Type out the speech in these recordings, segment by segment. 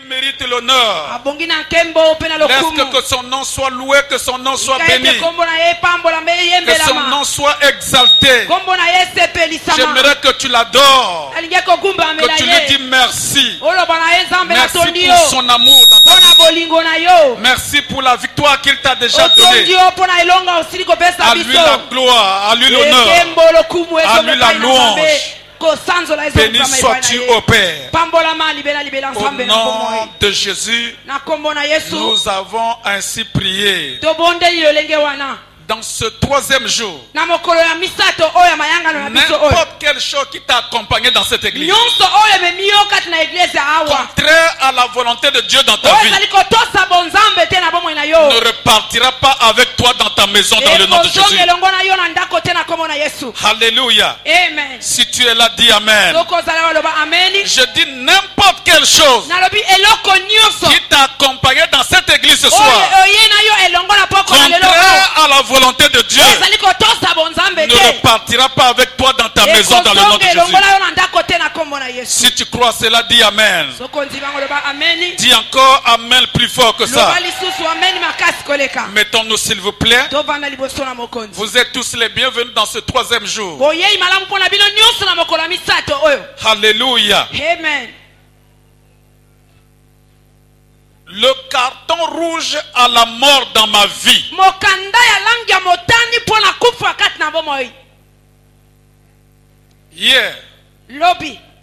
Il mérite l'honneur. Laisse que son nom soit loué, que son nom soit béni. Que son nom soit exalté. J'aimerais que tu l'adores. Que tu lui dis merci. Merci pour son amour dans ta vie. Merci pour la victoire qu'il t'a déjà donnée. À lui la gloire, à lui l'honneur, à lui la louange. Béni sois-tu au Père. Au nom de Jésus, nous avons ainsi prié. Dans ce troisième jour, n'importe quelle chose qui t'a accompagné dans cette église, contraire à la volonté de Dieu dans ta vie, ne repartira pas avec toi dans ta maison dans le nom de Jésus. Alléluia. Amen. Si tu es là, dis Amen. Je dis n'importe quelle chose qui t'a accompagné dans cette église ce soir, contraire à la volonté de Dieu, ne repartira pas avec toi dans ta maison dans le nom de Jésus. Si tu crois cela, dis Amen. Dis encore Amen plus fort que ça. Mettons-nous s'il vous plaît. Vous êtes tous les bienvenus dans ce troisième jour. Alléluia. Amen. Le carton rouge à la mort dans ma vie. Hier,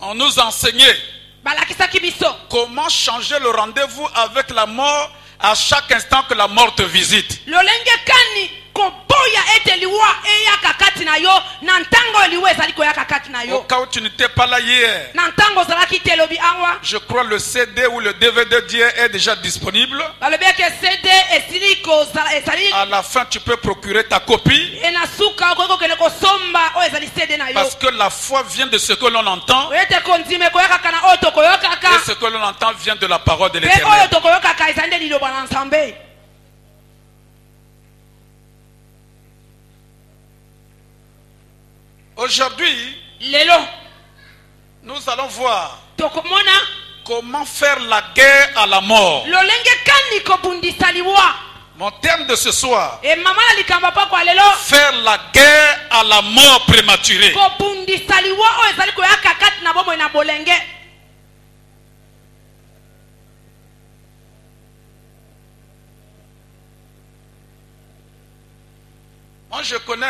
on nous enseignait comment changer le rendez-vous avec la mort à chaque instant que la mort te visite. Au cas où tu n'étais pas là hier, je crois le CD ou le DVD d'hier est déjà disponible. À la fin, tu peux procurer ta copie. Parce que la foi vient de ce que l'on entend. Et ce que l'on entend vient de la parole de l'Éternel. Aujourd'hui, nous allons voir comment faire la guerre à la mort. Mon thème de ce soir, faire la guerre à la mort prématurée. Moi je connais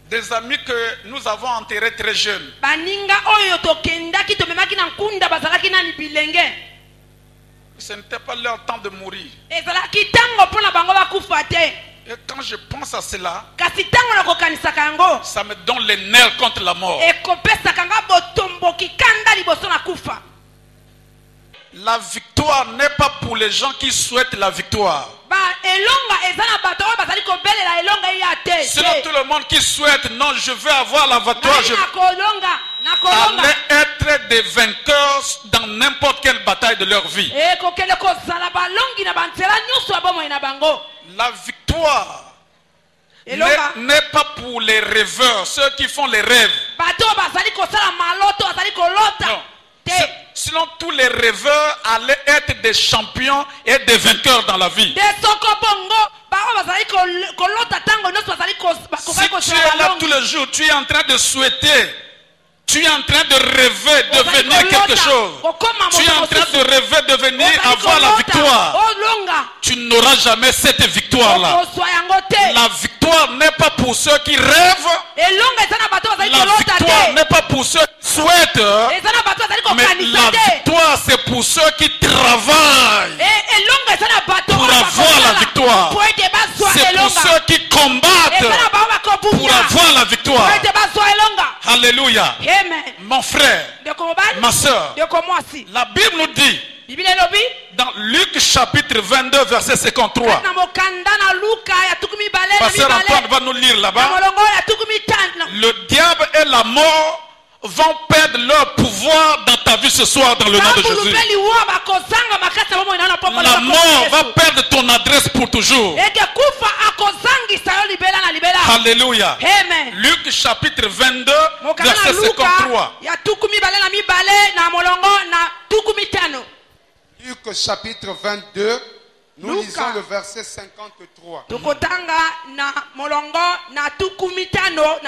des amis que nous avons enterrés très jeunes. Ce n'était pas leur temps de mourir. Et quand je pense à cela, ça me donne les nerfs contre la mort. La victoire n'est pas pour les gens qui souhaitent la victoire. Sinon tout le monde qui souhaite, non, je veux avoir la victoire, je allait être des vainqueurs dans n'importe quelle bataille de leur vie. La victoire n'est pas pour les rêveurs, ceux qui font les rêves. Non. Sinon tous les rêveurs allaient être des champions et des vainqueurs dans la vie. Si tu es là tous les jours, tu es en train de souhaiter, tu es en train de rêver de devenir quelque chose, tu es en train de rêver de venir avoir la victoire, tu n'auras jamais cette victoire-là. La victoire n'est pas pour ceux qui rêvent, la victoire n'est pas pour ceux qui souhaitent, mais la victoire c'est pour ceux qui travaillent pour avoir la victoire. C'est pour ceux qui combattent pour avoir la victoire. Alléluia. Mon frère, ma soeur, la Bible nous dit dans Luc chapitre 22 verset 53. Pasteur Antoine va nous lire là-bas. Le diable et la mort vont perdre leur pouvoir dans ta vie ce soir dans le nom de Jésus. La mort va perdre ton adresse pour toujours. Alléluia. Luc chapitre 22 verset 53. Luc chapitre 22, nous lisons le verset 53.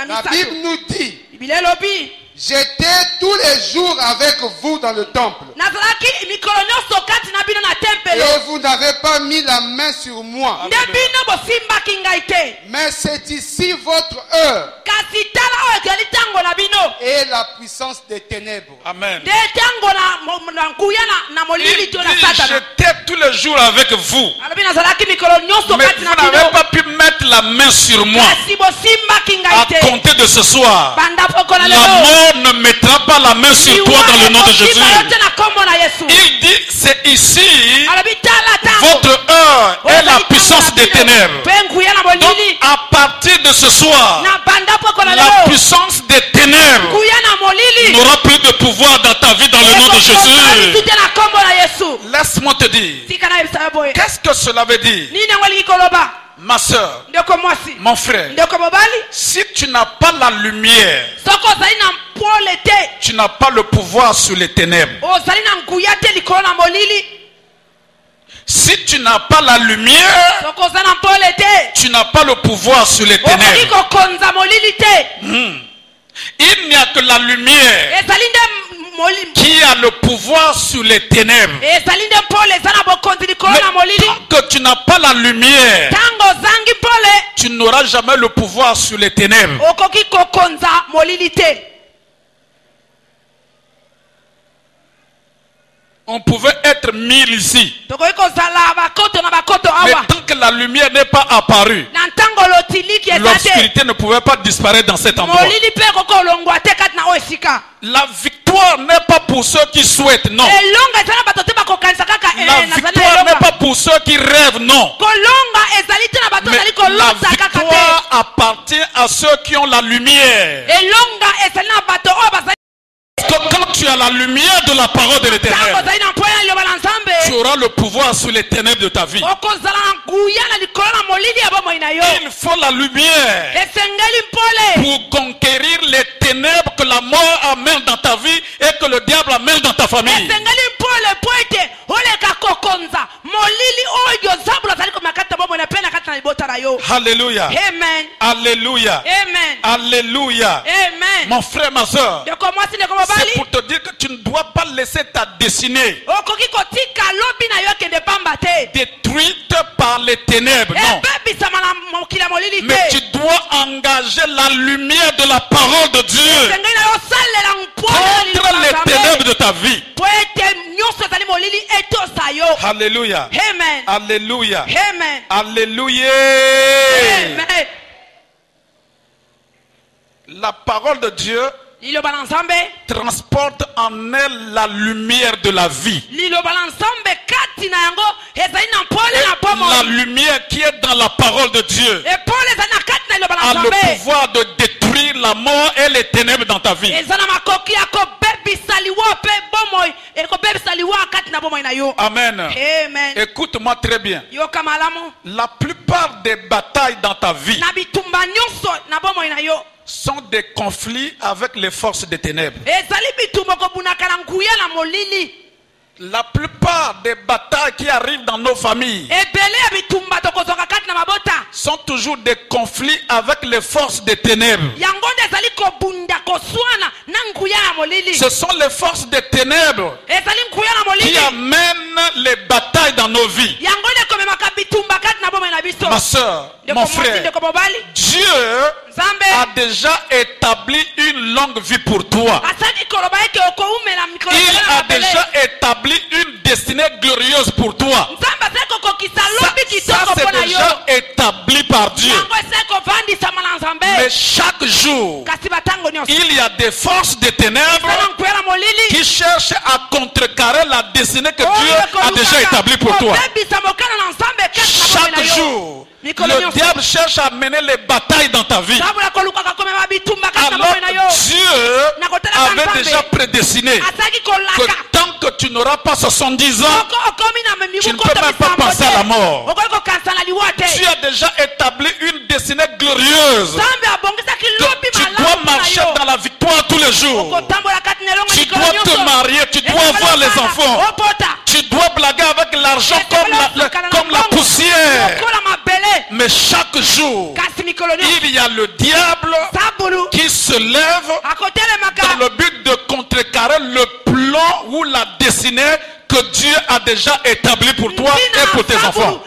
La Bible nous dit, j'étais tous les jours avec vous dans le temple. Et vous n'avez pas mis la main sur moi. Mais c'est ici votre heure et la puissance des ténèbres. Amen. Il dit, j'étais tous les jours avec vous. Mais vous n'avez pas pu mettre la main sur moi. À compter de ce soir, la mort ne mettra pas la main sur toi dans le nom de Jésus. Il dit, c'est ici votre heure et la puissance des ténèbres. Donc à partir de ce soir, la puissance des ténèbres n'aura plus de pouvoir dans ta vie dans le nom de Jésus. Laisse-moi te dire, qu'est-ce que cela veut dire? Ma soeur, mon frère, si tu n'as pas la lumière, tu n'as pas le pouvoir sur les ténèbres. Si tu n'as pas la lumière, tu n'as pas le pouvoir sur les ténèbres. Il n'y a que la lumière qui a le pouvoir sur les ténèbres. Mais tant que tu n'as pas la lumière, tu n'auras jamais le pouvoir sur les ténèbres. On pouvait être 1000 ici. Mais tant que la lumière n'est pas apparue, l'obscurité ne pouvait pas disparaître dans cet endroit. La victoire n'est pas pour ceux qui souhaitent, non. La victoire n'est pas pour ceux qui rêvent, non. Mais la victoire appartient à ceux qui ont la lumière. Quand tu as la lumière de la parole de l'Éternel, tu auras le pouvoir sur les ténèbres de ta vie. Il faut la lumière pour conquérir les ténèbres que la mort amène dans ta vie et que le diable amène dans ta famille. Alléluia. Amen. Alléluia. Amen. Alléluia. Amen. Mon frère, ma soeur, c'est pour te dire que tu ne dois pas laisser ta destinée détruite par les ténèbres, non. Mais tu dois engager la lumière de la parole de Dieu contre les ténèbres de ta vie. Alléluia. Amen. Alléluia. Amen. Alléluia. Amen. La parole de Dieu transporte en elle la lumière de la vie. La lumière qui est dans la parole de Dieu a le pouvoir de détruire la mort et les ténèbres dans ta vie. Amen. Amen. Écoute-moi très bien. La plupart des batailles dans ta vie sont des conflits avec les forces des ténèbres. La plupart des batailles qui arrivent dans nos familles sont toujours des conflits avec les forces des ténèbres. Ce sont les forces des ténèbres qui amènent les batailles dans nos vies. Ma soeur, mon frère, Dieu a déjà établi une longue vie pour toi. Il a déjà établi une destinée glorieuse pour toi. Ça c'est déjà établi par Dieu. Mais chaque jour, il y a des forces des ténèbres qui cherchent à contrecarrer la destinée que Dieu a déjà établie pour toi. Chaque jour, le diable cherche à mener les batailles dans ta vie. Alors Dieu avait déjà prédestiné que tant que tu n'auras pas 70 ans, tu ne peux même pas penser à la mort. Tu as déjà établi une destinée glorieuse. Tu dois marcher dans la victoire tous les jours. Tu dois te marier, tu dois avoir les enfants. Tu dois blaguer avec l'argent comme la poussière. Mais chaque jour, il y a le diable qui se lève dans le but de contrecarrer le plan ou la destinée que Dieu a déjà établi pour toi et pour tes enfants.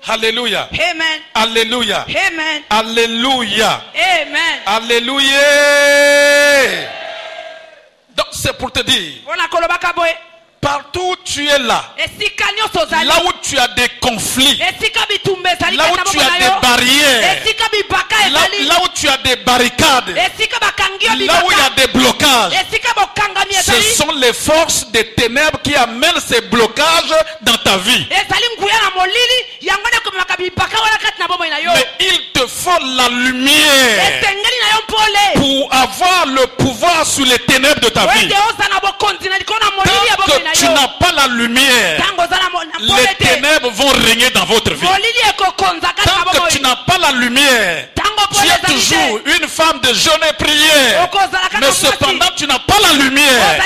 Alléluia. Amen. Alléluia. Amen. Alléluia. Amen. Alléluia. Donc c'est pour te dire, partout où tu es là où tu as des conflits, là où tu as des barrières, là où tu as des barricades, là où il y a des blocages, ce sont les forces des ténèbres qui amènent ces blocages dans ta vie. Mais il te faut la lumière pour avoir le pouvoir sur les ténèbres de ta vie. Tant que tu n'as pas la lumière, les ténèbres vont régner dans votre vie. Tant que tu n'as pas la lumière, tu es toujours une femme de jeûne et prière. Mais cependant, tu n'as pas la lumière.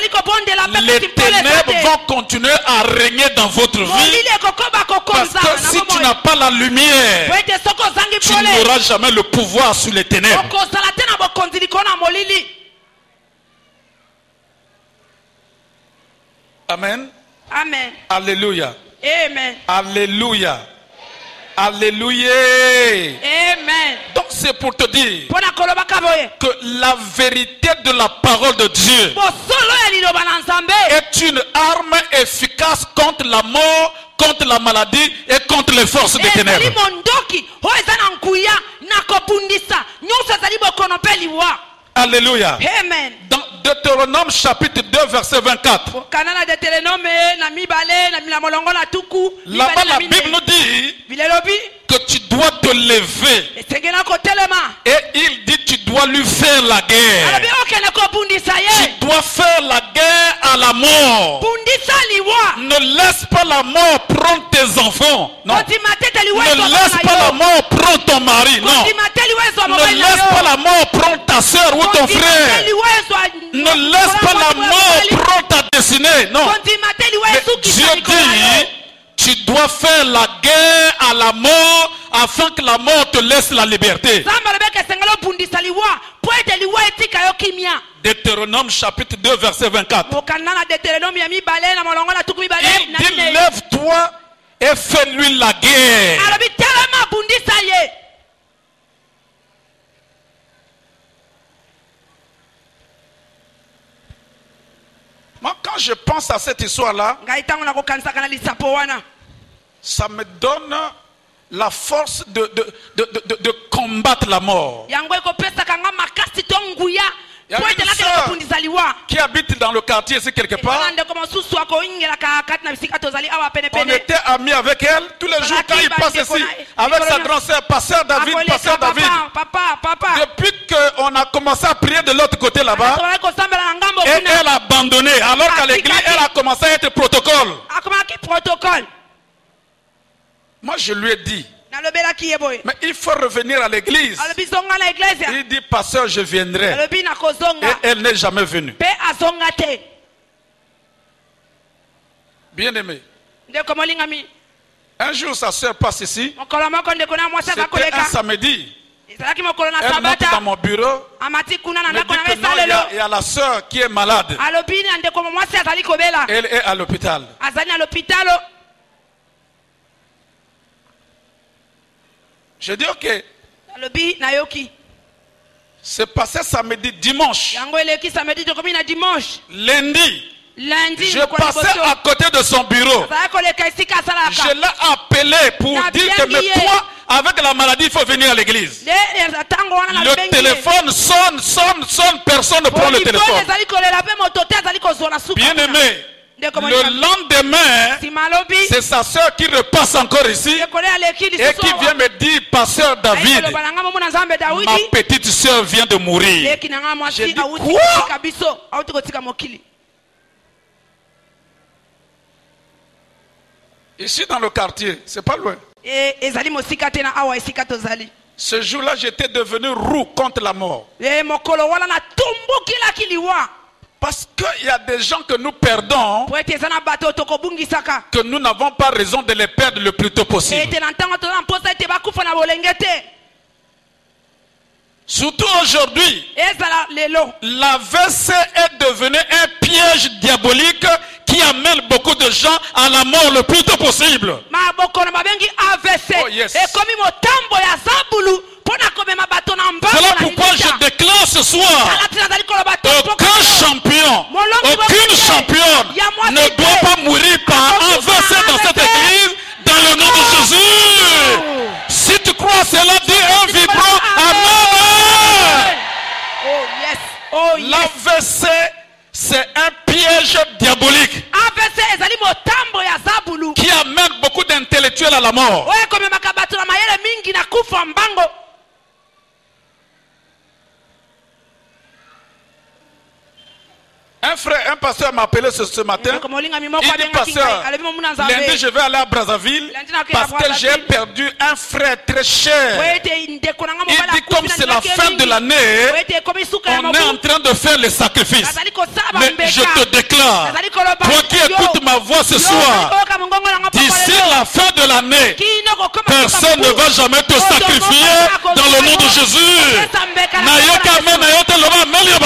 Les ténèbres vont continuer à régner dans votre vie. Parce que si tu n'as pas la lumière, tu n'auras jamais le pouvoir sur les ténèbres. Amen. Amen. Alléluia. Amen. Alléluia. Alléluia. Amen. Donc c'est pour te dire que la vérité de la parole de Dieu est une arme efficace contre la mort, contre la maladie et contre les forces des ténèbres. Alléluia. Amen. Dans Deutéronome chapitre 2 verset 24. Là-bas la Bible nous dit que tu dois te lever. Et il dit tu dois lui faire la guerre. Tu dois faire la guerre à la mort. Ne laisse pas la mort prendre tes enfants. Non. Ne laisse pas la mort prendre ton mari. Non. Ne laisse pas la mort prendre ta soeur ou ton frère. Ne laisse pas la mort prendre ta destinée. Non. Mais Dieu dit, tu dois faire la guerre à la mort afin que la mort te laisse la liberté. Deutéronome chapitre 2 verset 24. Il dit lève-toi et fais-lui la guerre. Moi, quand je pense à cette histoire-là, ça me donne la force de combattre la mort. Il y a une sœur qui habite dans le quartier ici quelque part. On était amis avec elle. Tous les jours quand il passe ici avec sa grande sœur, pasteur David, pasteur David. Depuis qu'on a commencé à prier de l'autre côté là-bas, et elle a abandonné. Alors qu'à l'église, elle a commencé à être protocole. Moi je lui ai dit, mais il faut revenir à l'église. Il dit, pasteur, je viendrai. Et elle n'est jamais venue. Bien aimé. Un jour, sa soeur passe ici. C'était un samedi. Elle monte dans mon bureau. Me dit que non, il y a la soeur qui est malade. Elle est à l'hôpital. Je dis ok. C'est passé samedi, dimanche. Lundi, je passais à côté de son bureau. Je l'ai appelé pour dire que mais toi, avec la maladie, il faut venir à l'église. Le téléphone sonne, personne ne prend le téléphone. Bien aimé. Le lendemain, c'est sa soeur qui repasse encore ici et qui vient me dire, pasteur David, ma petite soeur vient de mourir. J'ai dit, quoi? Ici dans le quartier, c'est pas loin. Ce jour-là, j'étais devenu roux contre la mort. Parce qu'il y a des gens que nous perdons, que nous n'avons pas raison de les perdre le plus tôt possible. Surtout aujourd'hui, l'AVC est devenu un piège diabolique qui amène beaucoup de gens à la mort le plus tôt possible. Oh yes. Voilà pourquoi je déclare ce soir, aucun champion, aucune championne ne doit pas mourir par AVC dans cette église, dans le nom de Jésus. Si tu crois cela, dis un vibrant Amen. L'AVC, c'est un piège diabolique qui amène beaucoup d'intellectuels à la mort. Un pasteur m'a appelé ce matin. Il dit, pasteur, lundi je vais aller à Brazzaville parce que j'ai perdu un frère très cher. Il dit, comme c'est la fin de l'année, on est en train de faire les sacrifices. Mais je te déclare, toi qui écoutes ma voix ce soir, d'ici la fin de l'année, personne ne va jamais te sacrifier dans le nom de Jésus.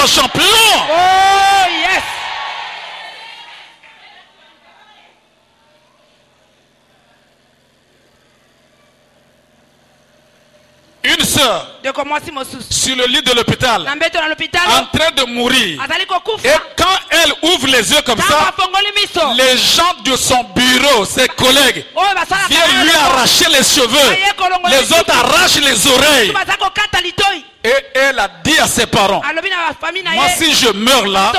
Champion. Oh yes. Une sœur sur le lit de l'hôpital, en train de mourir. Et quand elle ouvre les yeux comme ça, les gens de son bureau, ses collègues, viennent lui arracher les cheveux. Les autres arrachent les oreilles. Et elle a dit à ses parents, moi si je meurs là,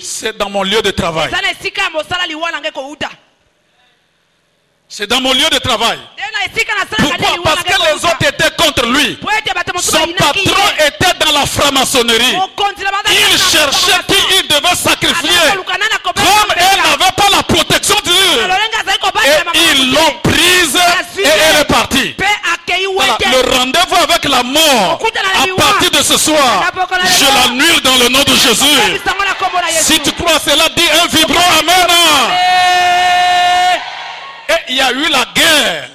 c'est dans mon lieu de travail. C'est dans mon lieu de travail. Pourquoi? Parce que les autres étaient contre lui. Son patron était dans la franc-maçonnerie. Il cherchait qui il devait sacrifier. Comme elle n'avait pas la protection de Dieu. Et ils l'ont prise et elle est partie. Voilà, le rendez-vous avec la mort, à partir de ce soir, je l'annule dans le nom de Jésus. Si tu crois cela, dis un vibrant Amen. Et il y a eu la guerre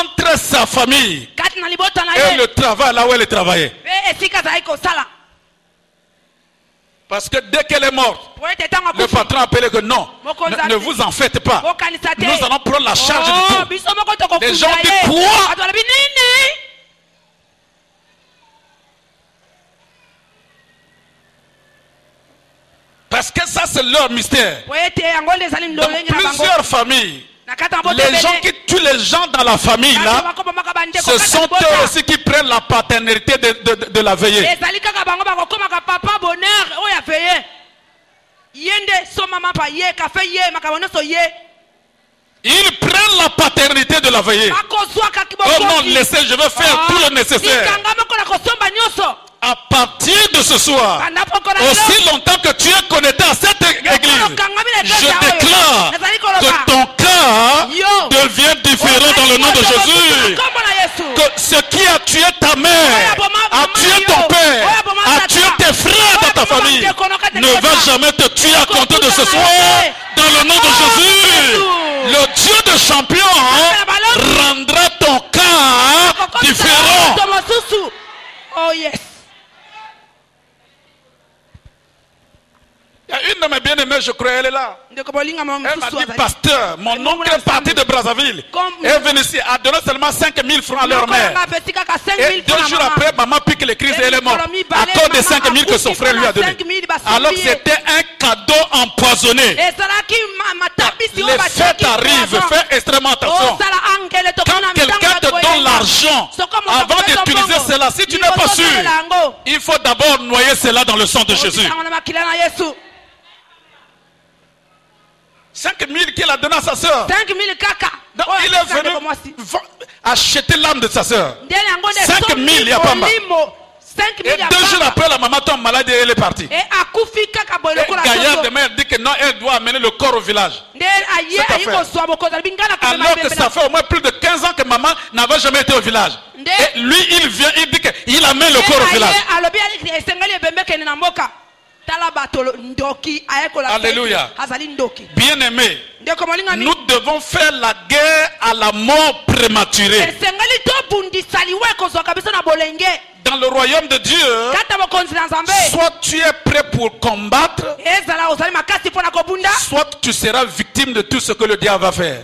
entre sa famille et le travail là où elle travaillait. Parce que dès qu'elle est morte, le patron a appelé que non, ne vous en faites pas. Nous allons prendre la charge du tout. Les gens disent quoi? Parce que ça c'est leur mystère. Dans plusieurs familles, les gens qui tuent les gens dans la famille là, ce sont eux aussi qui prennent la paternité de la veillée. Ils prennent la paternité de la veillée. Oh non, laissez, je vais faire tout le nécessaire. À partir de ce soir, aussi longtemps que tu es connecté à cette église, je déclare que ton cas devient différent dans le nom de Jésus. Que ce qui a tué ta mère, a tué ton père, a tué tes frères dans ta famille, ne va jamais te tuer à compter de ce soir dans le nom de Jésus. Le Dieu de champion rendra ton cas différent. Oh yes. Il y a une de mes bien-aimées, je crois, elle est là. Elle m'a dit, pasteur, mon oncle est parti de Brazzaville. Elle est venue ici, a donné seulement 5 000 francs à leur mère. Et 2 jours après, maman pique les crises et elle est morte. À cause des 5 000 que son frère lui a donné. Alors que c'était un cadeau empoisonné. Les fêtes arrivent, fais extrêmement attention. Quand quelqu'un te donne l'argent, avant d'utiliser cela, si tu n'es pas sûr, il faut d'abord noyer cela dans le sang de Jésus. 5 000 qu'il a donné à sa soeur. Donc il est venu acheter l'âme de sa soeur. 5 000, il n'y a pas mal. Et 2 jours après, la maman tombe malade et elle est partie. Et Gaillard demain elle dit que non, elle doit amener le corps au village. Alors que ça fait au moins plus de 15 ans que maman n'avait jamais été au village. Et lui, il vient, il dit qu'il amène le corps au village. Alléluia. Bien-aimés, nous devons faire la guerre à la mort prématurée. Dans le royaume de Dieu, soit tu es prêt pour combattre, soit tu seras victime de tout ce que le diable va faire.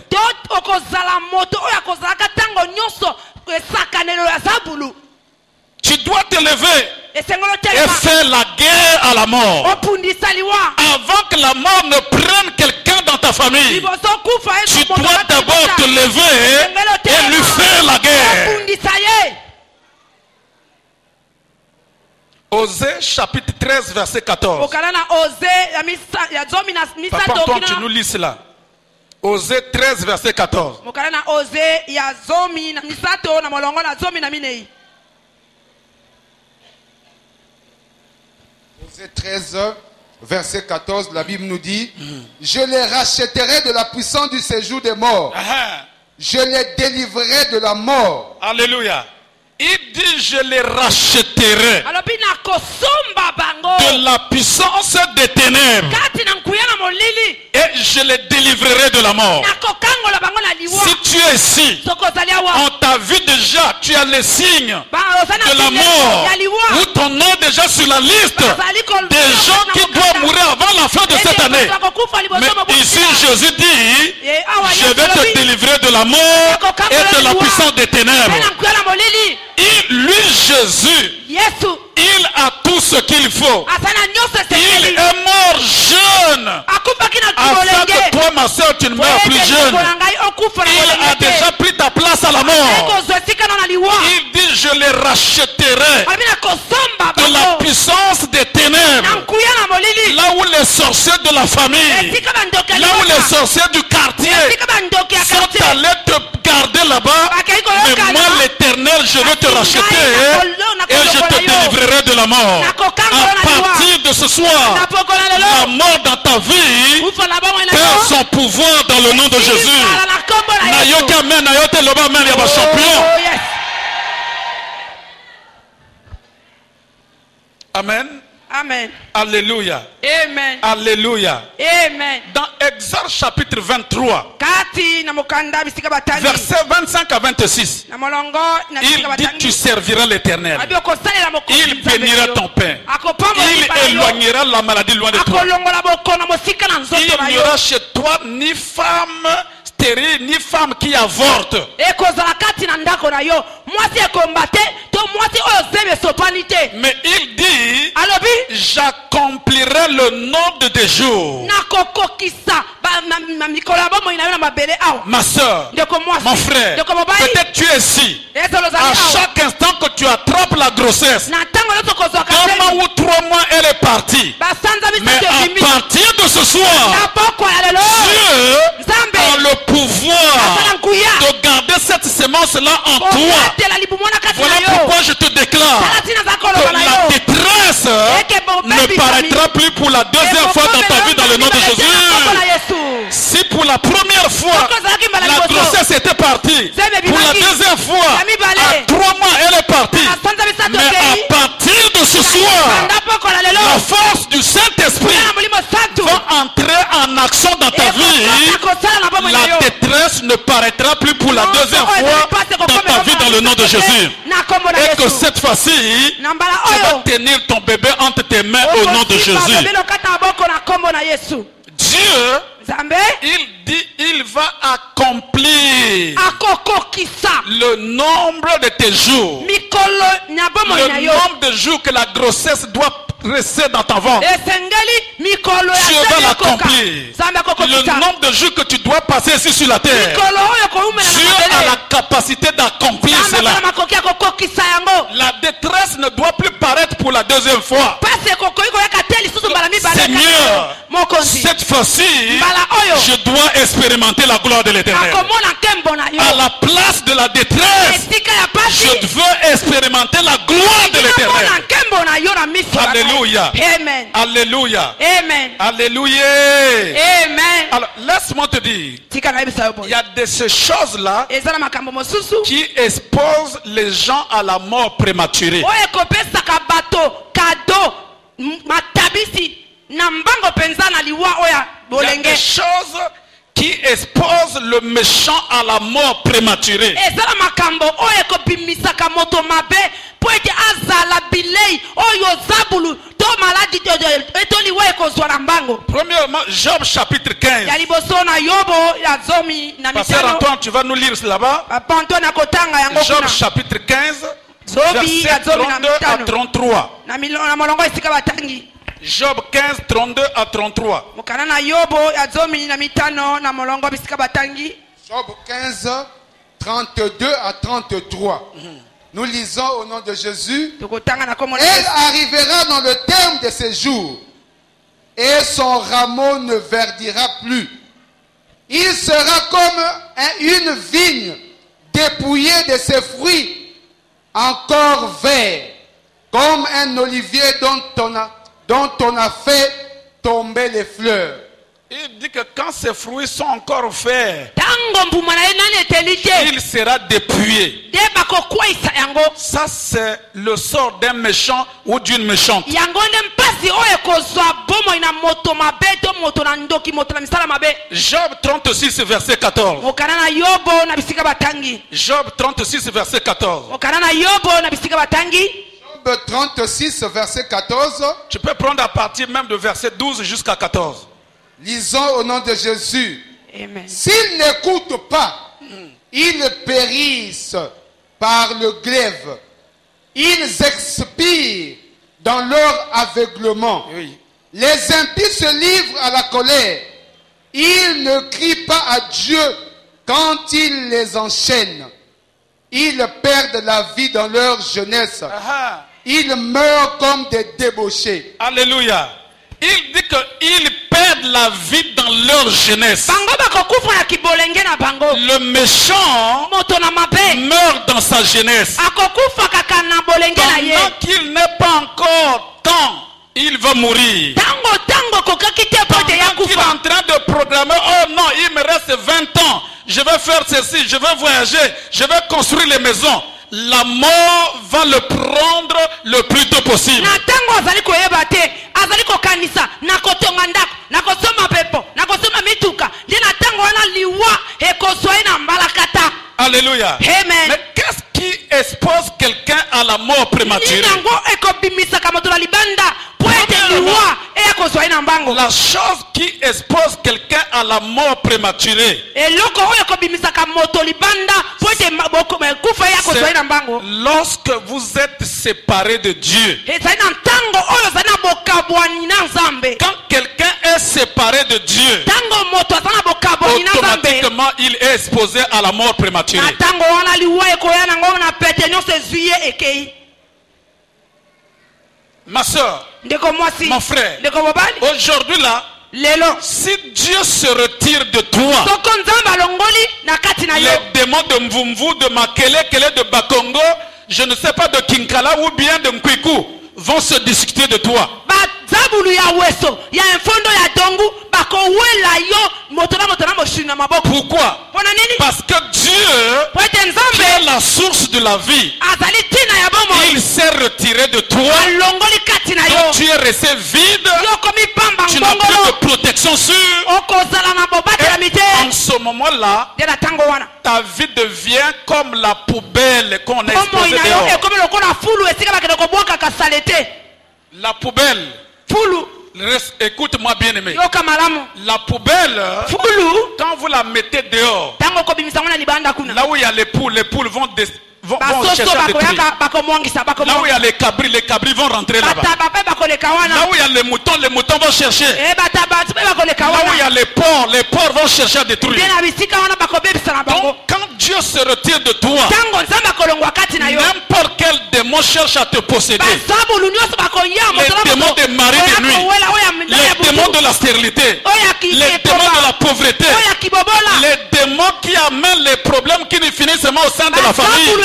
Tu dois te lever et faire la guerre à la mort. Avant que la mort ne prenne quelqu'un dans ta famille, tu dois d'abord te lever et lui faire la guerre. Osée chapitre 13 verset 14. Papa, toi, tu nous lis cela. Osée 13 verset 14. Osée 13 verset 14, la Bible nous dit: je les rachèterai de la puissance du séjour des morts. Je les délivrerai de la mort. Alléluia. Il dit: je les rachèterai de la puissance des ténèbres et je les délivrerai de la mort. Si tu es ici, on t'a vu déjà, tu as les signes de la mort, ou ton nom est déjà sur la liste des gens qui doivent mourir avant la fin de cette année. Mais ici Jésus dit: je vais te délivrer de la mort et de la puissance des ténèbres. Lui Jésus, il a tout ce qu'il faut. Il est mort jeune, afin que toi, ma soeur, tu ne meurs plus jeune. Il a déjà pris ta place à la mort. Il dit: je les rachèterai de la puissance des ténèbres. Là où les sorciers de la famille, là où les sorciers du quartier sont allés te garder là-bas, mais moi l'Éternel, je vais te racheter et je te délivrerai de la mort. À partir de ce soir, la mort dans ta vie perd son pouvoir dans le nom de Jésus. Amen. Amen. Alléluia. Amen. Alléluia. Amen. Dans Exode chapitre 23, versets 25 à 26, il dit: tu serviras l'Éternel. Il bénira ton pain. Il éloignera la maladie loin de toi. Il n'y aura chez toi ni femme stérile, ni femme qui avorte. Mais il dit: j'accomplirai le nombre de jours. Ma soeur, mon frère, peut-être tu es ici. À chaque instant que tu attrapes la grossesse, 2 mois ou 3 mois, elle est partie. Mais à partir de ce soir, Dieu a le pouvoir de garder cette semence-là en toi. Voilà pourquoi je te déclare que la détresse ne paraîtra plus pour la deuxième fois dans ta vie dans le nom de Jésus. Si pour la première fois la grossesse était partie, pour la deuxième fois à 3 mois elle est partie, mais à partir de ce soir, la force du Saint-Esprit va entrer en action dans ta vie. La détresse ne paraîtra plus pour la deuxième fois dans ta vie dans le nom de Jésus. Et que cette fois-ci, tu vas tenir ton bébé entre tes mains au nom de Jésus. Dieu, il dit, il va accomplir le nombre de tes jours, le nombre de jours que la grossesse doit rester dans ta ventre. Dieu va l'accomplir. Le nombre de jours que tu dois passer ici sur la terre, Dieu a la capacité d'accomplir cela. La détresse ne doit plus paraître pour la deuxième fois. Seigneur, cette fois-ci, je dois expérimenter la gloire de l'Éternel. À la place de la détresse, je veux expérimenter la gloire de l'Éternel. Alléluia. Amen. Alléluia. Amen. Alléluia. Amen. Alors, laisse-moi te dire, il y a de ces choses-là qui exposent les gens à la mort prématurée. Il y a des choses qui exposent le méchant à la mort prématurée. Premièrement, Job chapitre 15. Pasteur Antoine, tu vas nous lire là-bas. Job chapitre 15, verset 32 à 33. Job 15, 32 à 33. Job 15, 32 à 33. Nous lisons au nom de Jésus. Elle arrivera dans le terme de ses jours, et son rameau ne verdira plus. Il sera comme une vigne dépouillée de ses fruits, encore vert, comme un olivier dont on a fait tomber les fleurs. Il dit que quand ses fruits sont encore verts, il sera dépouillé. Ça, c'est le sort d'un méchant ou d'une méchante. Job 36, verset 14. Job 36, verset 14. Job 36, verset 14. Tu peux prendre à partir même de verset 12 jusqu'à 14. Lisons au nom de Jésus. S'ils n'écoutent pas, ils périssent par le glaive. Ils expirent dans leur aveuglement. Oui. Les impies se livrent à la colère. Ils ne crient pas à Dieu quand il les enchaîne. Ils perdent la vie dans leur jeunesse. Ils meurent comme des débauchés. Alléluia. Il dit qu'ils perdent la vie dans leur jeunesse. Le méchant meurt dans sa jeunesse. Pendant qu'il n'est pas encore temps, il va mourir. Pendant qu'il est en train de programmer, oh non, il me reste 20 ans, je vais faire ceci, je vais voyager, je vais construire les maisons. La mort va le prendre le plus tôt possible. Alléluia. Amen. Mais qu'est-ce qui expose quelqu'un à la mort prématurée? La chose qui expose quelqu'un à la mort prématurée, c'est lorsque vous êtes séparé de Dieu. Quand quelqu'un est séparé de Dieu, automatiquement il est exposé à la mort prématurée. Ma soeur, mon frère, aujourd'hui là, si Dieu se retire de toi, les démons de Mvumvu, de Makele, de Bakongo, je ne sais pas de Kinkala ou bien de Mkwiku, vont se discuter de toi. Pourquoi? Parce que Dieu, qui est la source de la vie, il s'est retiré de toi. Donc tu es resté vide. Tu n'as plus de protection sûre. Et en ce moment-là, ta vie devient comme la poubelle qu'on a exposée dehors. La poubelle. Écoute-moi bien aimé. La poubelle, quand vous la mettez dehors, là où il y a les poules vont chercher à détruire. Là où il y a les cabris vont rentrer là-bas. Là où il y a les moutons vont chercher. Là où il y a les porcs vont chercher à détruire. Donc quand Dieu se retire de toi, n'importe quel démon cherche à te posséder. Les démons des maris de nuit, les démons de la stérilité, les démons de la pauvreté, les démons qui amènent les problèmes qui ne finissent seulement au sein de la famille, vont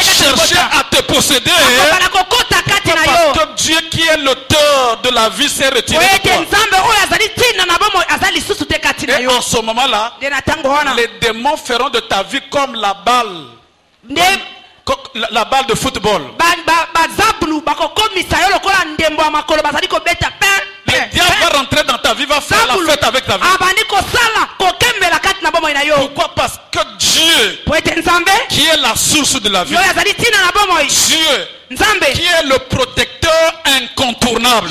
chercher à te posséder. Parce que Dieu qui est l'auteur de la vie s'est retiré de toi. Et en ce moment-là, les démons feront de ta vie comme la balle. la balle de football. Le diable va rentrer dans ta vie, va faire la fête avec ta vie. Pourquoi? Parce que Dieu, qui est la source de la vie, Dieu, qui est le protecteur incontournable,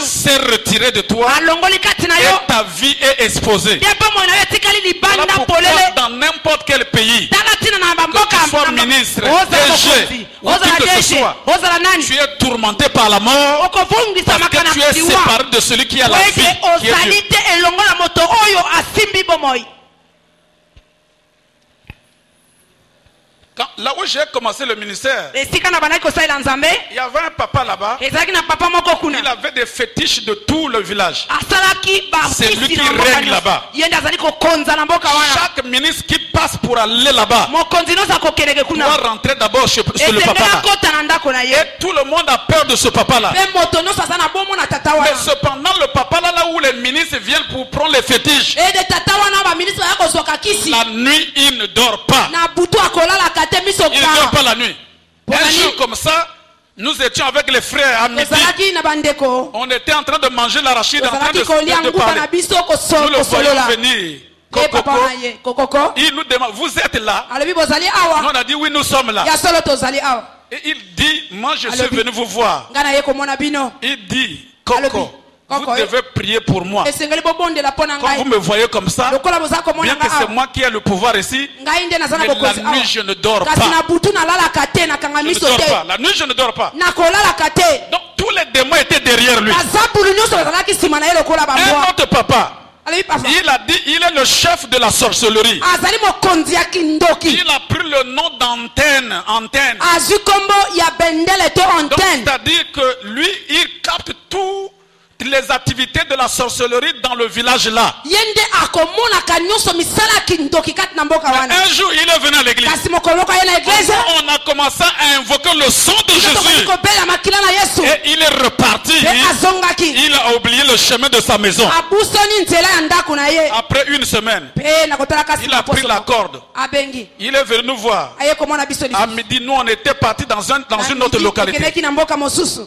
s'est retiré de toi et ta vie est exposée. Voilà pourquoi dans n'importe quel pays, que tu sois ministre, DG, ou qui que ce soit, tu es tourmenté par la mort parce que tu es séparé de celui qui a la vie, qui est Dieu. Là où j'ai commencé le ministère, il y avait un papa là-bas. Il avait des fétiches de tout le village. C'est lui qui règne là-bas. Chaque ministre qui passe pour aller là-bas doit rentrer d'abord chez le papa-là. Et tout le monde a peur de ce papa-là. Mais cependant, le papa-là, là où les ministres viennent pour prendre les fétiches, la nuit, il ne dort pas. Il ne dort pas la nuit. Un jour comme ça, nous étions avec les frères à midi. On était en train de manger l'arachide, en train de parler. Nous le voyons venir. Il nous demande, vous êtes là? Nous on a dit oui, nous sommes là. Et il dit, moi je suis venu vous voir. Il dit, Coco, vous devez prier pour moi. Quand vous me voyez comme ça, bien que c'est moi qui ai le pouvoir ici, mais la nuit je ne dors pas. Je ne dors pas. La nuit je ne dors pas. Donc tous les démons étaient derrière lui. Un autre papa, il a dit, il est le chef de la sorcellerie. Il a pris le nom d'antenne. Donc c'est-à-dire que lui, il capte tout les activités de la sorcellerie dans le village là. Un jour il est venu à l'église. On a commencé à invoquer le sang de Jésus. Et il est reparti. Il a oublié le chemin de sa maison. Après une semaine, il a pris la corde. Il est venu nous voir. À midi, nous on était partis dans une autre localité.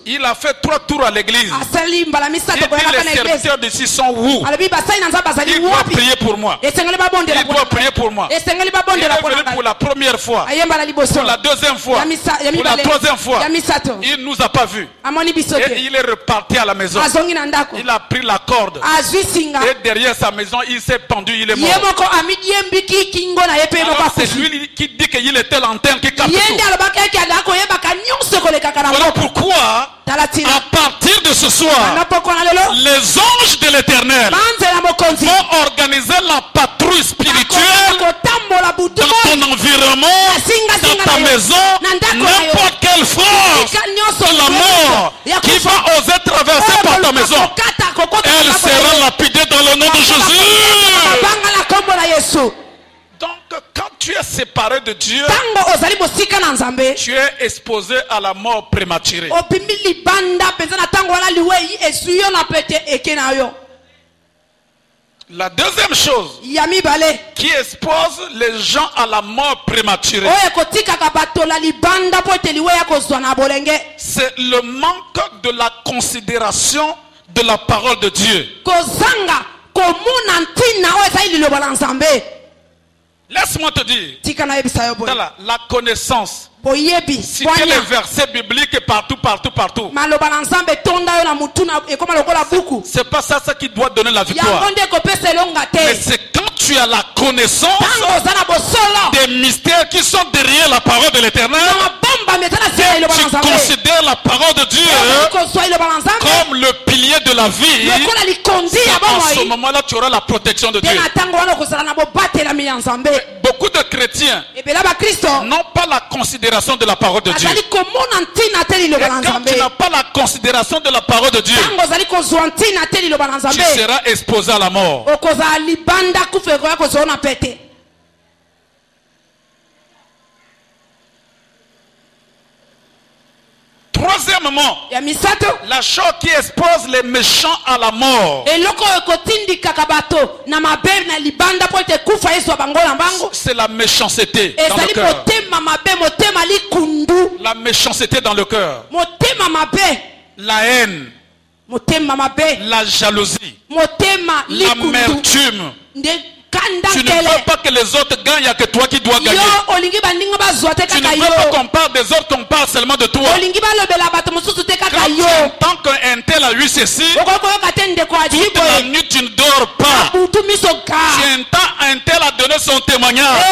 Il a fait 3 tours à l'église. Il dit, les serviteurs d'ici sont où? Il doit prier pour moi. Il doit prier pour moi. Il est venu pour la première fois, pour la deuxième fois, pour la troisième fois. Il ne nous a pas vus. Et il est reparti à la maison. Il a pris la corde. Et derrière sa maison, il s'est pendu, il est mort. Alors c'est lui qui dit qu'il était l'antenne qui capte tout. Voilà pourquoi, à partir de ce soir, les anges de l'Éternel vont organiser la patrouille spirituelle dans ton environnement, dans ta maison. N'importe quelle force de la mort qui va oser traverser par ta maison, elle sera lapidée dans le nom de Jésus. Donc quand tu es séparé de Dieu, tu es exposé à la mort prématurée. La deuxième chose qui expose les gens à la mort prématurée, c'est le manque de la considération de la parole de Dieu. Laisse-moi te dire, la connaissance, citer les versets bibliques partout. C'est pas ça qui doit donner la victoire. Mais c'est quand tu as la connaissance des mystères qui sont derrière la parole de l'Éternel, tu considères la parole de Dieu comme le pilier de la vie. En ce moment-là, tu auras la protection de Dieu. Beaucoup de chrétiens n'ont pas la considération de la parole de Dieu. Et quand tu n'as pas la considération de la parole de Dieu, tu seras exposé à la mort. Troisièmement, la chose qui expose les méchants à la mort, c'est la méchanceté dans le cœur. La méchanceté dans le cœur. La haine. La jalousie. L'amertume. Tu ne veux pas que les autres gagnent, il n'y a que toi qui dois gagner. Tu ne veux pas qu'on parle des autres, qu'on parle seulement de toi. Quand tu entends qu'un tel a eu ceci, toute la nuit tu ne dors pas. Tu entends un tel a donné son témoignage.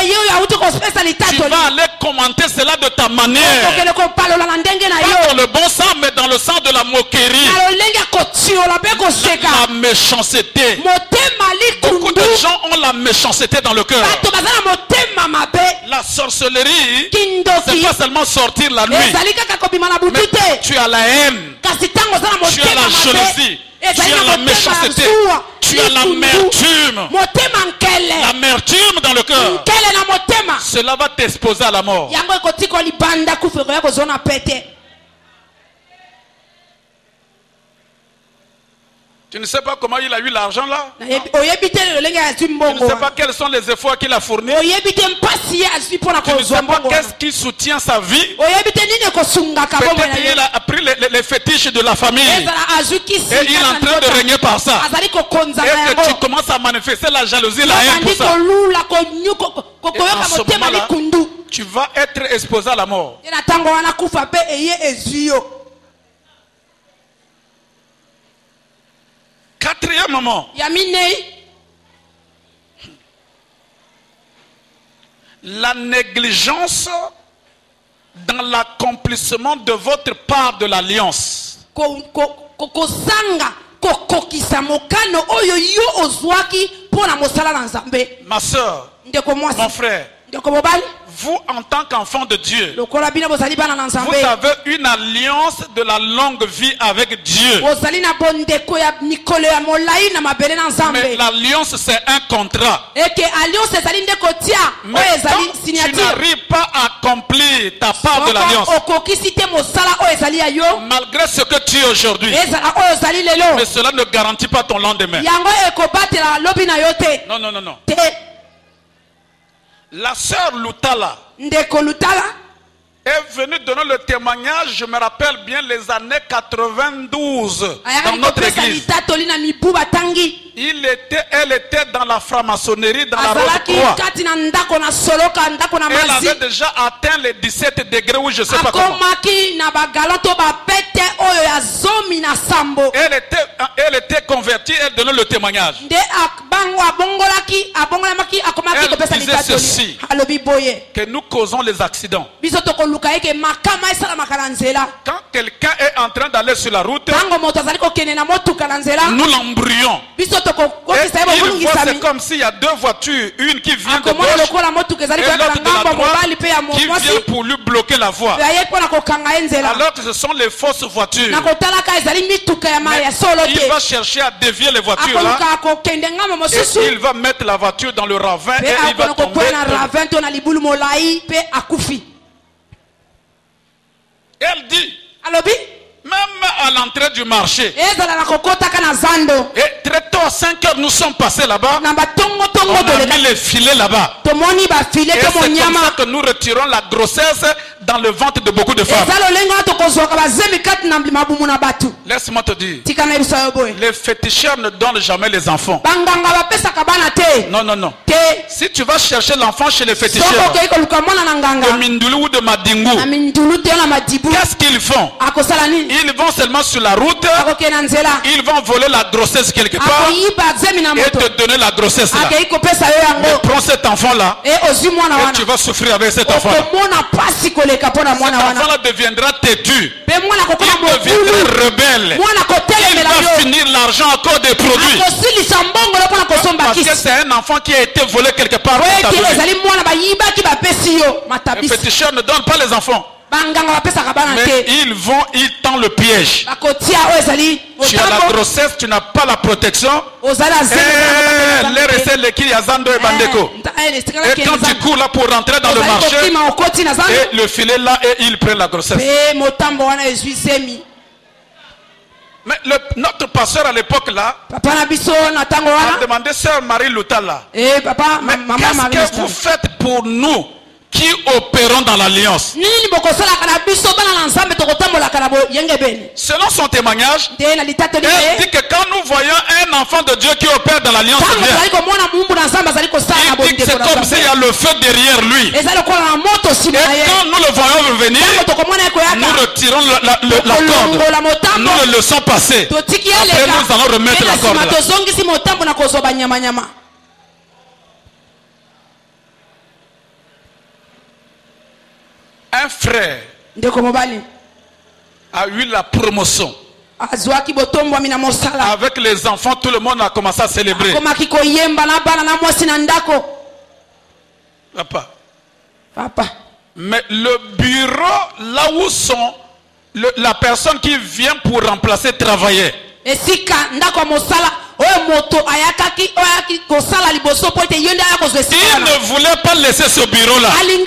Tu vas aller commenter cela de ta manière. Pas dans le bon sens, mais dans le sens de la moquerie. La méchanceté. Beaucoup de gens ont la méchanceté dans le cœur. La sorcellerie, c'est pas seulement sortir la nuit, mais tu as la haine, tu as la jalousie, tu as la méchanceté, tu as l'amertume. L'amertume dans le cœur, cela va t'exposer à la mort. Tu ne sais pas comment il a eu l'argent là. Tu ne sais pas quels sont les efforts qu'il a fournis. Tu ne sais pas qu'est-ce qui soutient sa vie. Peut-être il a appris les fétiches de la famille. Et il est en train de régner par ça. Et que tu commences à manifester la jalousie, la haine pour ça. Et en ce moment-là, tu vas être exposé à la mort. Quatrièmement, la négligence dans l'accomplissement de votre part de l'alliance. Ma soeur, mon frère, vous en tant qu'enfant de Dieu, vous avez une alliance de la longue vie avec Dieu. Mais l'alliance c'est un contrat. Mais tu n'arrives pas à accomplir ta part de l'alliance, malgré ce que tu es aujourd'hui, mais cela ne garantit pas ton lendemain. Non, non, non, non. La sœur Lutala est venue donner le témoignage, je me rappelle bien, les années 92 dans notre église. Elle était dans la franc-maçonnerie, dans la Rose-Croix. Elle avait déjà atteint les 17 degrés, ou je ne sais pas comment. Elle était convertie, elle donnait le témoignage. Elle disait ceci, que nous causons les accidents. Quand quelqu'un est en train d'aller sur la route, nous l'embrouillons. C'est comme s'il y a deux voitures, une qui vient de gauche et l'autre de la droite qui vient pour lui bloquer la voie. Alors que ce sont les fausses voitures. Mais il va chercher à dévier les voitures là, et il va mettre la voiture dans le ravin et il va tomber. Elle dit, même à l'entrée du marché, et très tôt à 5 heures nous sommes passés là-bas, on a mis les filets là-bas, et c'est comme ça que nous retirons la grossesse dans le ventre de beaucoup de femmes. Laisse-moi te dire, les féticheurs ne donnent jamais les enfants. Non, non, non. Si tu vas chercher l'enfant chez les féticheurs de Mindulu ou de Madingu, qu'est-ce qu'ils font? Ils vont seulement sur la route, ils vont voler la grossesse quelque part et te donner la grossesse là. Mais prends cet enfant là et tu vas souffrir avec cet enfant là. Cet enfant là deviendra têtu, il deviendra rebelle, il va finir l'argent encore des produits, parce que c'est un enfant qui a été volé quelque part. Les féticheurs ne donnent pas les enfants. Mais ils tendent le piège. Tu as la grossesse, tu n'as pas la protection. Et quand tu cours là pour rentrer dans le marché, et le filet là, et il prend la grossesse. Mais notre pasteur à l'époque là a demandé Sœur Marie Loutala, mais qu'est-ce que vous faites pour nous qui opérons dans l'alliance? Selon son témoignage, elle dit que quand nous voyons un enfant de Dieu qui opère dans l'alliance, il dit que c'est comme s'il y a le feu derrière lui. Et quand nous le voyons revenir, nous retirons la corde, nous le laissons passer. Après nous allons remettre la corde là. Un frère a eu la promotion. Avec les enfants, tout le monde a commencé à célébrer. Papa. Mais le bureau, là où sont la personne qui vient pour remplacer travaillait. Il ne voulait pas laisser ce bureau là. Deux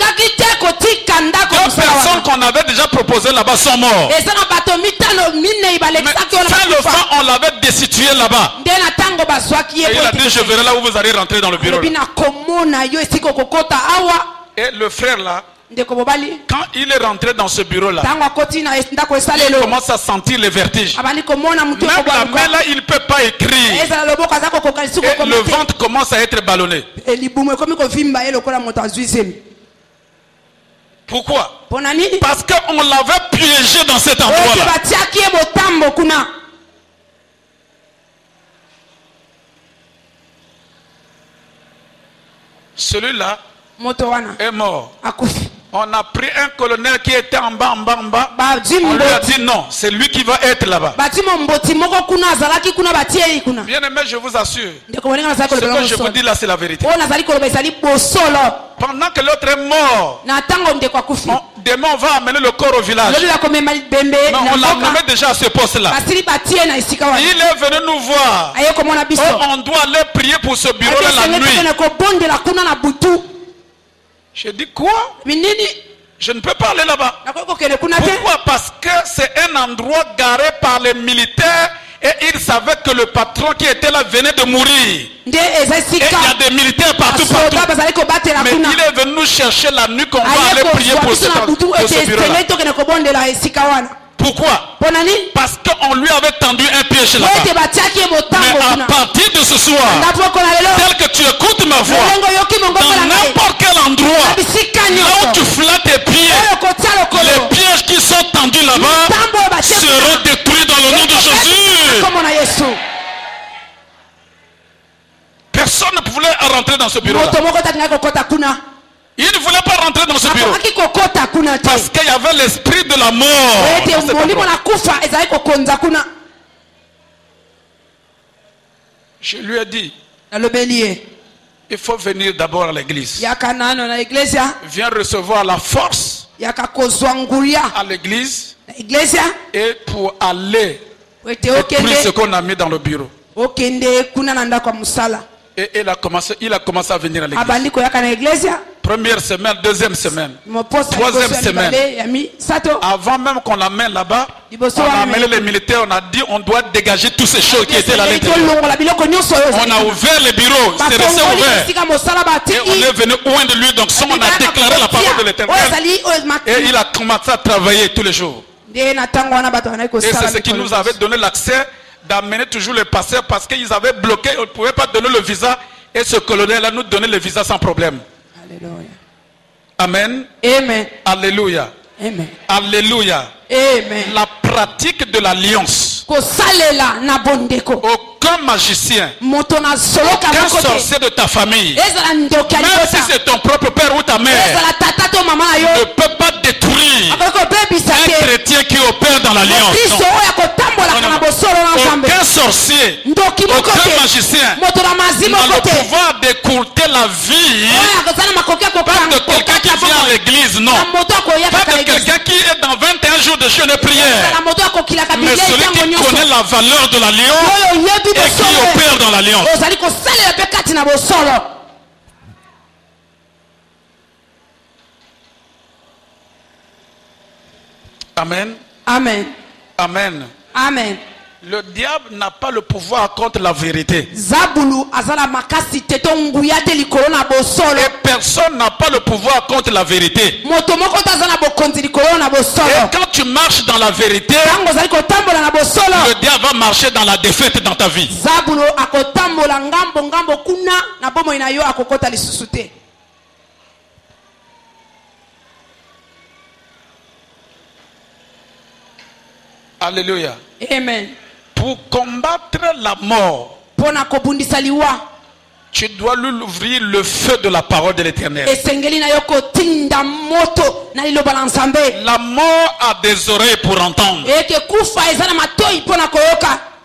personnes qu'on avait déjà proposées là-bas sont morts. Mais fin le fin, on l'avait destitué là-bas. Et il a dit, je verrai là où vous allez rentrer dans le bureau là. Et le frère là, quand il est rentré dans ce bureau là, il commence à sentir les vertiges. Même la main là, il ne peut pas écrire. Et le ventre commence à être ballonné. Pourquoi? Parce qu'on l'avait piégé dans cet endroit là. Celui-là est mort. On a pris un colonel qui était en bas. On lui a dit non, c'est lui qui va être là-bas. Bien aimé, je vous assure, ce que je vous dis là, c'est la vérité. Pendant que l'autre est mort, demain on va amener le corps au village. Mais on l'a amené déjà à ce poste-là. Il est venu nous voir. On doit aller prier pour ce bureau-là la nuit. Je dis quoi? Je ne peux pas aller là-bas. Pourquoi? Parce que c'est un endroit garé par les militaires et ils savaient que le patron qui était là venait de mourir. Et il y a des militaires partout. Mais il est venu nous chercher la nuit qu'on va aller prier pour ce bureau-là. Pourquoi? Parce qu'on lui avait tendu un piège là-bas. Mais à partir de ce soir, tel que tu écoutes ma voix, dans n'importe quel endroit, là où tu flattes tes pieds, les pièges qui sont tendus là-bas seront détruits dans le nom de Jésus. Personne ne pouvait rentrer dans ce bureau-là. Il ne voulait pas rentrer dans ce bureau parce qu'il y avait l'esprit de la mort. Je lui ai dit, il faut venir d'abord à l'église. Viens recevoir la force à l'église et pour aller détruire ce qu'on a mis dans le bureau. Et il a commencé à venir à l'église. Première semaine, deuxième semaine, troisième semaine. Avant même qu'on l'amène là-bas, on a amené les militaires, on a dit on doit dégager toutes ces choses qui étaient là à l'intérieur. On a ouvert les bureaux, c'est resté ouvert. Et on est venu loin de lui, donc on a déclaré la parole de l'Éternel. Et il a commencé à travailler tous les jours. Et c'est ce qui nous avait donné l'accès d'amener toujours les passeurs parce qu'ils avaient bloqué, on ne pouvait pas donner le visa. Et ce colonel-là nous donnait le visa sans problème. Alléluia. Amen. Amen. Alléluia. Amen. Alléluia. Amen. La pratique de l'alliance. Aucun magicien, aucun sorcier de ta famille, même si c'est ton propre père ou ta mère, ne peut pas détruire un chrétien qui opère dans l'alliance. Aucun sorcier, aucun magicien n'a le pouvoir d'écourter la vie pas de quelqu'un qui vient à l'église, non. Pas de quelqu'un qui est dans 21 jours de jeûne et prière. Mais celui qui connaît la valeur de l'alliance et qui opère dans l'alliance. Amen. Amen. Amen. Amen. Le diable n'a pas le pouvoir contre la vérité. Et personne n'a pas le pouvoir contre la vérité. Et quand tu marches dans la vérité, le diable va marcher dans la défaite dans ta vie. Alléluia. Amen. Pour combattre la mort, tu dois lui ouvrir le feu de la parole de l'Éternel. La mort a des oreilles pour entendre.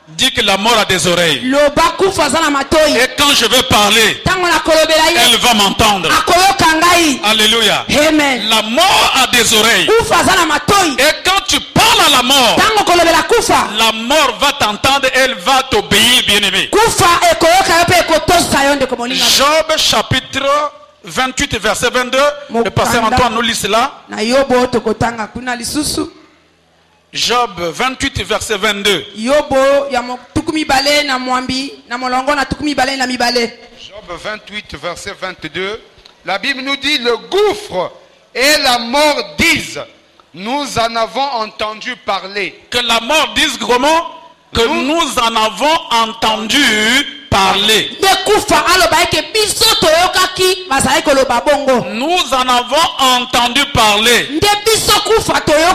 Dis que la mort a des oreilles. Et quand je vais parler, elle va m'entendre. Alléluia. Amen. La mort a des oreilles. Et quand tu parles à la mort, la mort va t'entendre, elle va t'obéir, bien-aimé. Job chapitre 28 verset 22. Le pasteur Antoine nous lit cela. Job 28 verset 22. Job 28 verset 22. La Bible nous dit: le gouffre et la mort disent, nous en avons entendu parler. Que la mort dise comment? Que nous en avons entendu parler. Nous en avons entendu parler.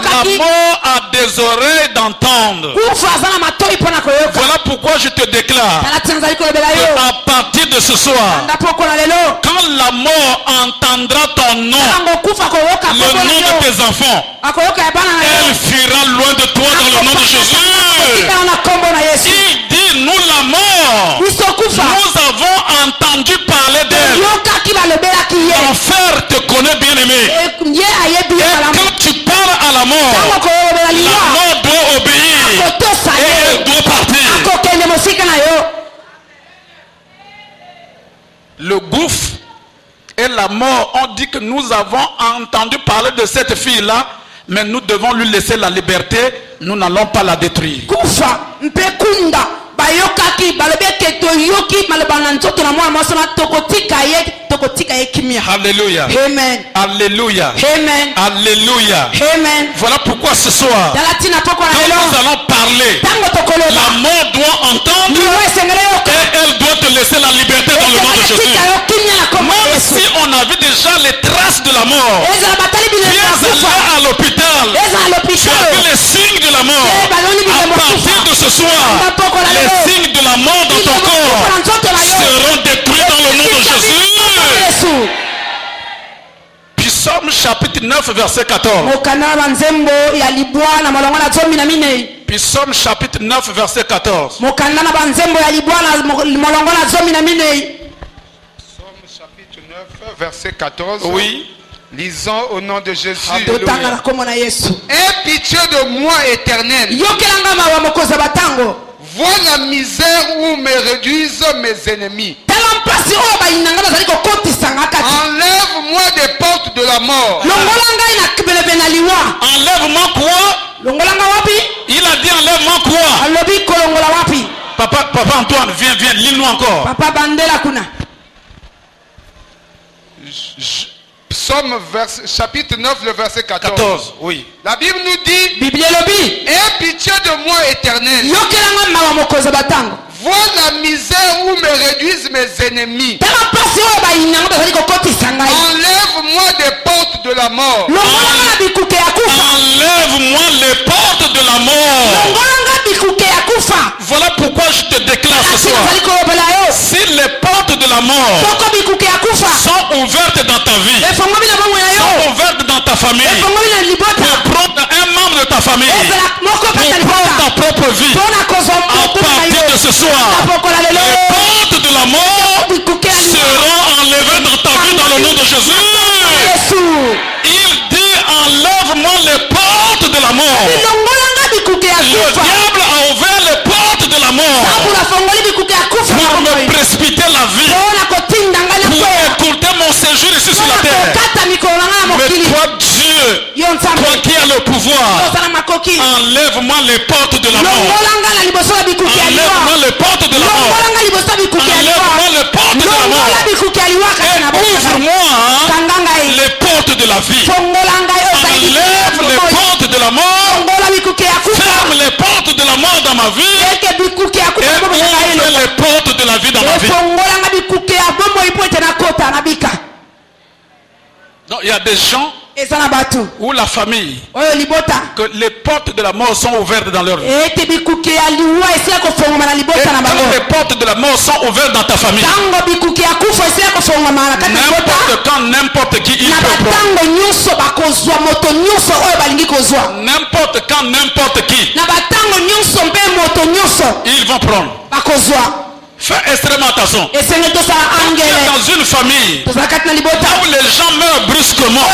La mort a des oreilles d'entendre. Voilà pourquoi je te déclare qu'à partir de ce soir, quand la mort entendra ton nom, le nom de tes enfants, elle fuira loin de toi dans le nom de Jésus. Il dit: nous la mort, nous avons entendu parler d'elle. L'enfer te connaît, bien aimé. Et quand tu parles à la mort doit obéir et elle doit partir. Le gouffre et la mort ont dit que nous avons entendu parler de cette fille-là, mais nous devons lui laisser la liberté. Nous n'allons pas la détruire. Alléluia. Amen. Alléluia. Amen. Alléluia. Amen. Voilà pourquoi ce soir, quand nous allons parler, la mort doit entendre et elle doit te laisser la liberté dans le nom de Jésus. Même si on avait déjà les traces de la mort, viens aller à l'hôpital, tu as vu les signes de la mort. À partir de ce soir, les signes de la mort dans ton corps seront détruits dans le nom de Jésus. Psaume chapitre 9 verset 14. Psaume chapitre 9 verset 14. Psaume chapitre 9 verset 14. Oui. Lisons au nom de Jésus. Aie pitié de moi, Éternel. Vois la misère où me réduisent mes ennemis. Enlève-moi des portes de la mort. Enlève-moi quoi? Il a dit enlève-moi quoi? Papa Antoine, viens, lis-nous encore. Psaume chapitre 9, le verset 14. Oui. La Bible nous dit: aie pitié de moi, Éternel. Vois la misère où me réduisent mes ennemis. Enlève-moi des portes de la mort. Enlève-moi les portes de la mort. Voilà pourquoi je te déclare ce soir: si les portes de la mort sont ouvertes dans ta vie, sont ouvertes dans ta famille, pour prendre un membre de ta famille, pour prendre ta propre vie, à partir de ce soir, les portes de la mort seront enlevées dans ta vie dans le nom de Jésus. toi Dieu, toi qui as le pouvoir, enlève-moi les portes de la mort. Enlève-moi les portes de la mort. Enlève-moi les portes de la mort. Et ouvre-moi les portes de la vie. Enlève les portes de la mort. Ferme les portes de la mort dans ma vie. Et ouvre les portes de la vie dans ma vie. Donc il y a des gens ou la famille que les portes de la mort sont ouvertes dans leur vie. Et quand les portes de la mort sont ouvertes dans ta famille, n'importe quand, n'importe qui il peut prendre. N'importe quand, n'importe qui ils vont prendre. Fais extrêmement attention. Quand tu es dans une famille où les gens meurent brusquement,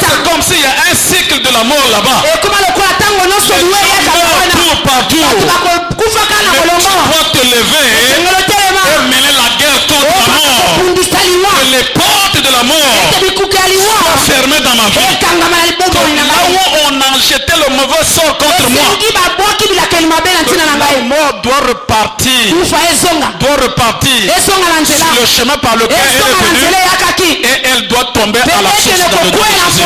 c'est comme s'il y a un cycle de la mort là-bas. Les gens meurent tour par tour. Mais tu dois te lever et mener la guerre contre la mort. Que les portes de la mort soient fermées dans ma vie. Là où on a jeté le mauvais sort contre moi, la mort doit repartir. Doit repartir sur le chemin par lequel elle est venue et elle doit tomber à la source dans le nom de Jésus.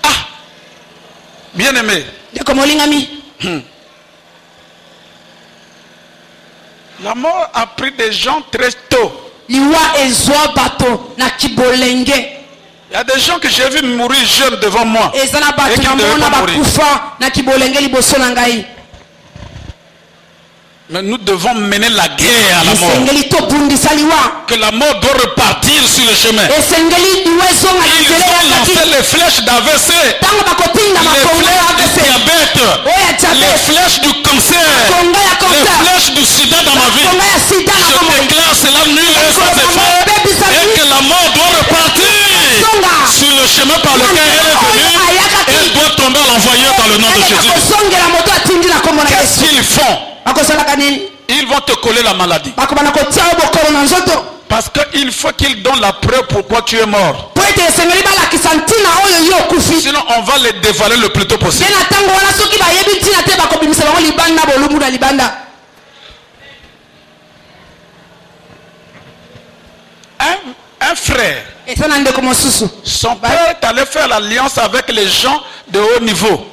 Ah, bien aimé. La mort a pris des gens très tôt. Il y a des gens que j'ai vu mourir jeunes devant moi et qui ne devaient pas mourir. Mais nous devons mener la guerre à la mort. Que la mort doit repartir sur le chemin. Ils ont lancé les flèches d'AVC, les flèches du diabète, les flèches du cancer, les flèches du sida dans ma vie. Je déclare cela nul et sans effet, et que la mort doit repartir sur le chemin par lequel elle est venue. Elle doit tomber à l'envoyeur dans le nom de Jésus. Qu'est-ce qu'ils font? Ils vont te coller la maladie. Parce qu'il faut qu'ils donnent la preuve pourquoi tu es mort. Sinon on va les dévaler le plus tôt possible. Un frère, son père est allé faire l'alliance avec les gens de haut niveau.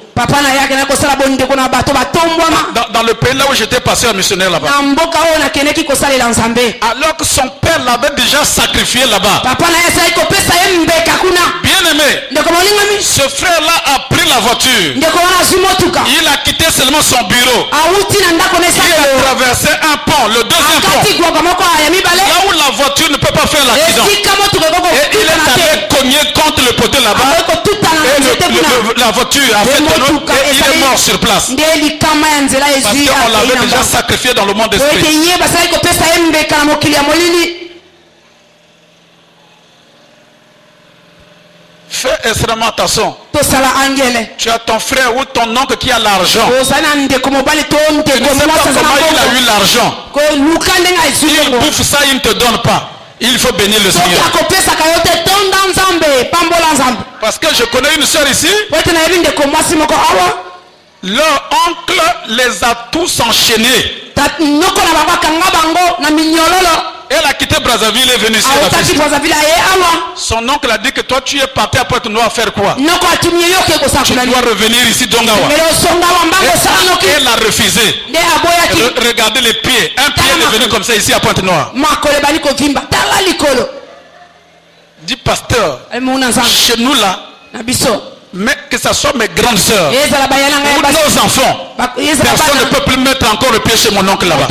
Dans le pays là où j'étais passé un missionnaire là-bas. Alors que son père l'avait déjà sacrifié là-bas. Bien aimé, ce frère là a pris la voiture. Il a quitté seulement son bureau. Il a traversé un pont, le deuxième pont, là où la voiture ne peut pas faire l'accident. Et il est allé cogner contre le poteau là-bas. Et la voiture a fait tonneau. Et il est mort sur place. Parce qu'on l'avait déjà sacrifié dans le monde d'esprit. Fais extrêmement attention. Tu as ton frère ou ton oncle qui a l'argent. Tu ne sais pas comment il a eu l'argent. Il bouffe ça, il ne te donne pas. Il faut bénir le Seigneur. Parce que je connais une soeur ici. Leur oncle les a tous enchaînés. Elle a quitté Brazzaville et est venue ici. Son oncle a dit que toi tu es parti à Pointe-Noire faire quoi? Tu dois revenir ici Dongawa. Et elle a refusé. Regardez les pieds. Un pied est venu comme ça ici à Pointe-Noire. Dit pasteur, chez nous là, mais que ce soit mes grandes sœurs ou nos enfants, personne ne peut plus mettre encore le pied chez mon oncle là-bas.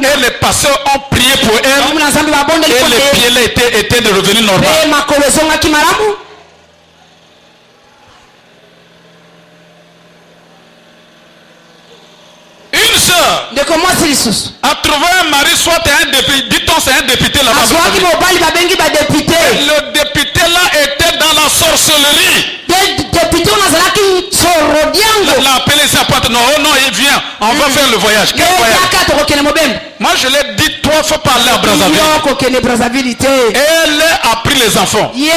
Et les pasteurs ont prié pour elle et les pieds là étaient de revenir normal. Une sœur a trouvé un mari, soit un député, dit-on c'est un député là-bas. Le député là était dans la sorcellerie. On l'a appelé venir ici à Pointe. Non, oh non, il vient. On va faire le voyage. Quel voyage? Moi, je l'ai dit, toi, il faut parler à Brazzaville. Elle a pris les enfants. Dieu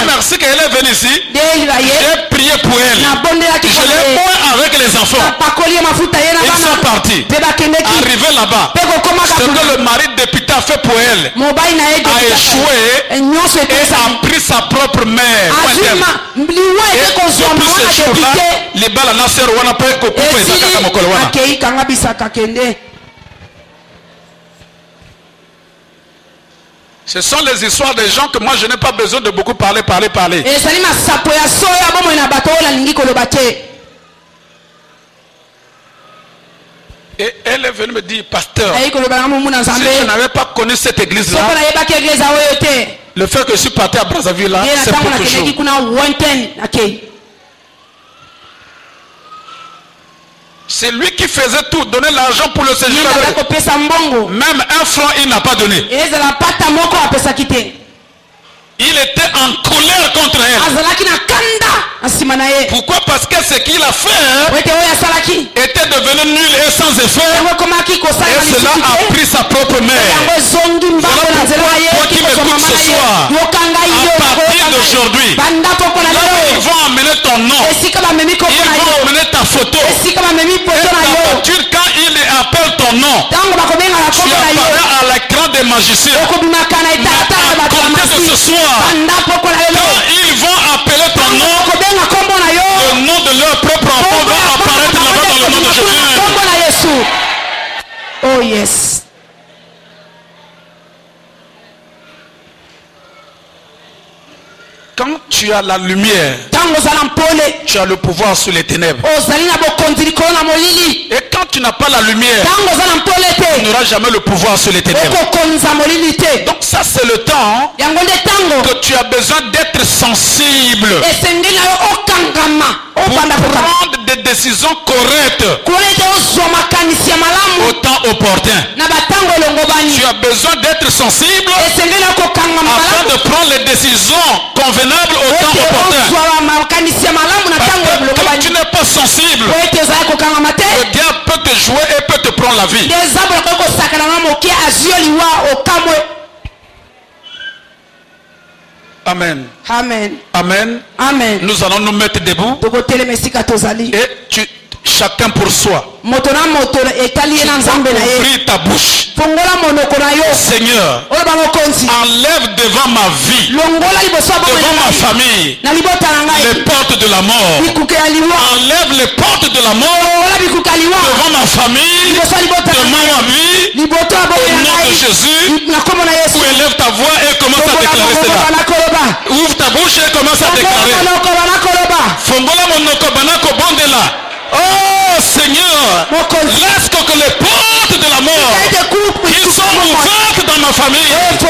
merci qu'elle est venue ici. J'ai prié pour elle. Je l'ai point avec les enfants. Ils sont partis. Arrivé là-bas. Ce que le mari député a fait pour elle a échoué et a pris sa propre mère. Et depuis ce jour-là, les balles à Nasser Wana pas coupé Ezaka Mokolwana. Ce sont les histoires des gens que moi je n'ai pas besoin de beaucoup parler. Et elle est venue me dire, pasteur, si je n'avais pas connu cette église-là, le fait que je suis parti à Brazzaville là, c'est pour toujours. C'est lui qui faisait tout, donnait l'argent pour le séjour. Même un franc il n'a pas donné. Il était en colère contre elle. Pourquoi? Parce que ce qu'il a fait était devenu nul et sans effet. Et cela a pris sa propre mère. Toi qui m'écoutes ce soir, à partir d'aujourd'hui, là ils vont emmener ton nom, ils vont emmener ta photo. Et ta voiture, quand il appelle ton nom, tu apparais à l'écran des magiciens. Mais à compter de ce soir, quand ils vont appeler ton nom, le nom de leur propre enfant va apparaître là-bas dans le nom de Jésus. Oh yes. Quand tu as la lumière, tu as le pouvoir sur les ténèbres. Et quand tu n'as pas la lumière, tu n'auras jamais le pouvoir sur les ténèbres. Donc ça c'est le temps que tu as besoin d'être sensible pour prendre des décisions correctes au temps opportun. Tu as besoin d'être sensible afin de prendre les décisions convenables au temps opportun. Quand tu n'es pas sensible, le diable peut te jouer et peut te prendre la vie. Amen. Amen. Amen. Amen. Nous allons nous mettre debout. Et chacun pour soi. Tu dois ouvrir ta bouche. Seigneur, enlève devant ma vie, devant ma famille, les portes de la mort. Enlève les portes de la mort devant ma famille, devant ma vie. Au nom de Jésus, ou élève ta voix et commence à déclarer cela. Ouvre ta bouche et commence à déclarer. Fongola monoko banako bondela. Oh Seigneur, laisse que les portes de la mort qui sont ouvertes dans ma famille, qui